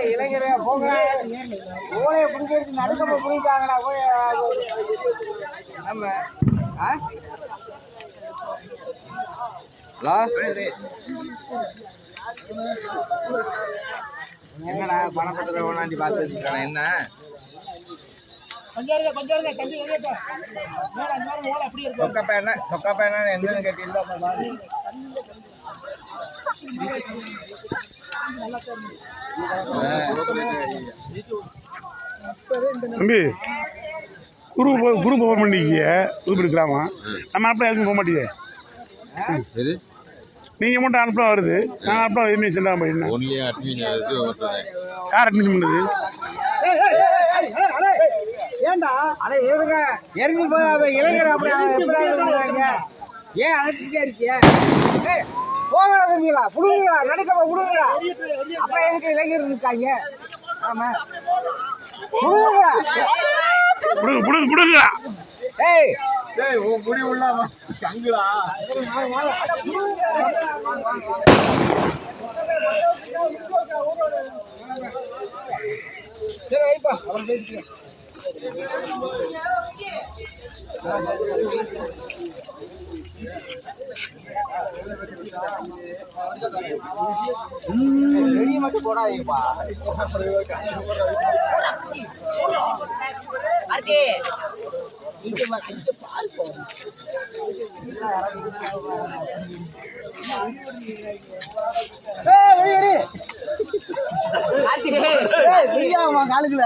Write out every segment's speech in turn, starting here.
இளைஞர போங்க ஓலையை பிடிக்கிறது நடுக்கமா பிடிப்பாங்கடா போய் நம்ம என்னடா பணப்பட்டதை ஓனாண்டி பார்த்து என்ன சொக்கப்ப என்னன்னு கேட்டீங்களா தம்பி குரு போக மாட்டீங்க புதுப்படி கிராமம் நம்ம அனுப்ப எதுவும் போக மாட்டீங்க நீங்கள் மட்டும் அனுப்ப வருது நான் அனுப்ப எதுவுமே செல்லாம போயிருந்தேன் யார் அட்மிஷன் பண்ணுது இறங்கி போய் இளைஞர் அப்படி ஏன் அழைச்சிட்டே இருக்கிய போகல தம்பிங்களா புடுங்களா நடக்கமா புடுங்களா அப்புறம் எதுக்கு இளைஞர் இருக்காங்க ஆமா புடுங்களா ஏய் உன் முடி உள்ளாமா சங்குலா சரி வைப்பா அப்புறம் பேசிக்கிறேன் வெளியே மட்டும் போடாதீங்கப்பா காலுக்குல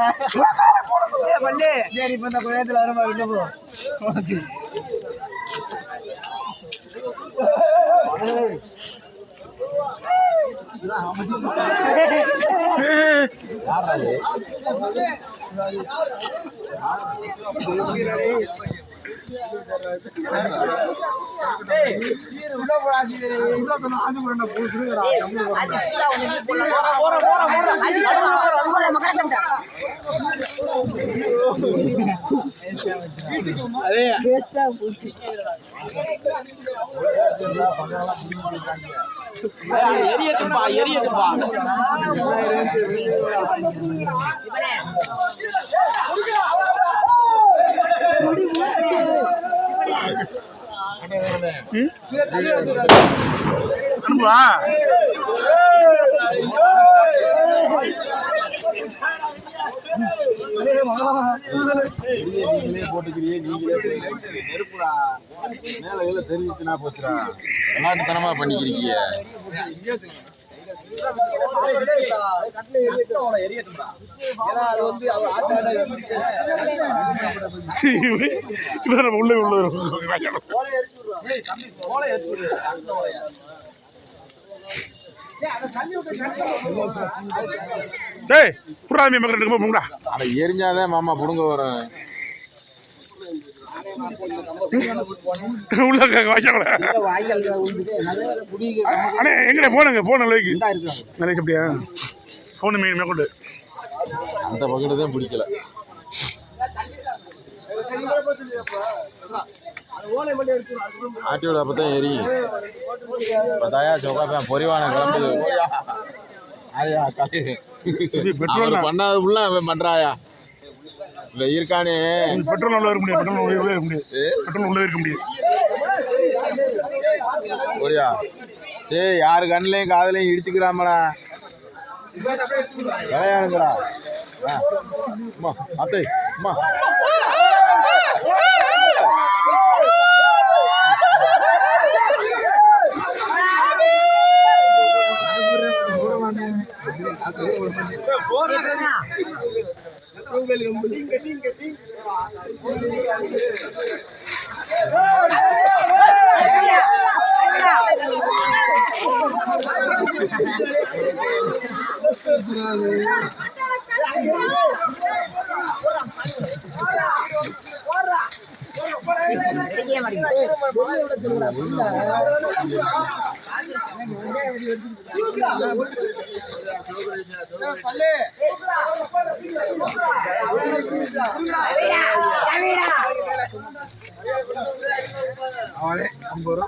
பண்ணு சரி இப்ப இந்த குழந்தைல வர எரியட்டும்பா எரியட்டும்பா அனுப்பா நீங்களே போட்டுக்கிறீங்க நீங்களே நெருப்புடா மேல தெரிஞ்சுச்சுன்னா போச்சுடா விளையாட்டுத்தனமா பண்ணிக்கிறீங்க எரிஞ்சாதான் மாமா புடுங்க வரும் எங்கடா போனுங்க போன் அளவுக்கு நிறைய அப்படியா போன் மேற்கொண்டு அந்த பக்கத்து தான் பிடிக்கல ஆட்டி விட அப்பதான் எரியும் பத்தாயா சொக்காப்பேன் பொறிவான கிளம்புது ஆயா பெட்ரோல் பண்ணாத உள்ள அவன் பண்றாயா இல்ல இருக்கானே பெட்ரோல் உள்ள இருக்க முடியாது பெட்ரோல் உள்ள இருக்க முடியாது பெட்ரோல் உள்ள இருக்க முடியாது ஓடியா ஏய் யாரு கண்ணிலையும் காதலையும் இடிச்சுக்கிறாமடா விளையாடுங்கடா அம்மா அத்தை அம்மா அவளே 50 ரூபா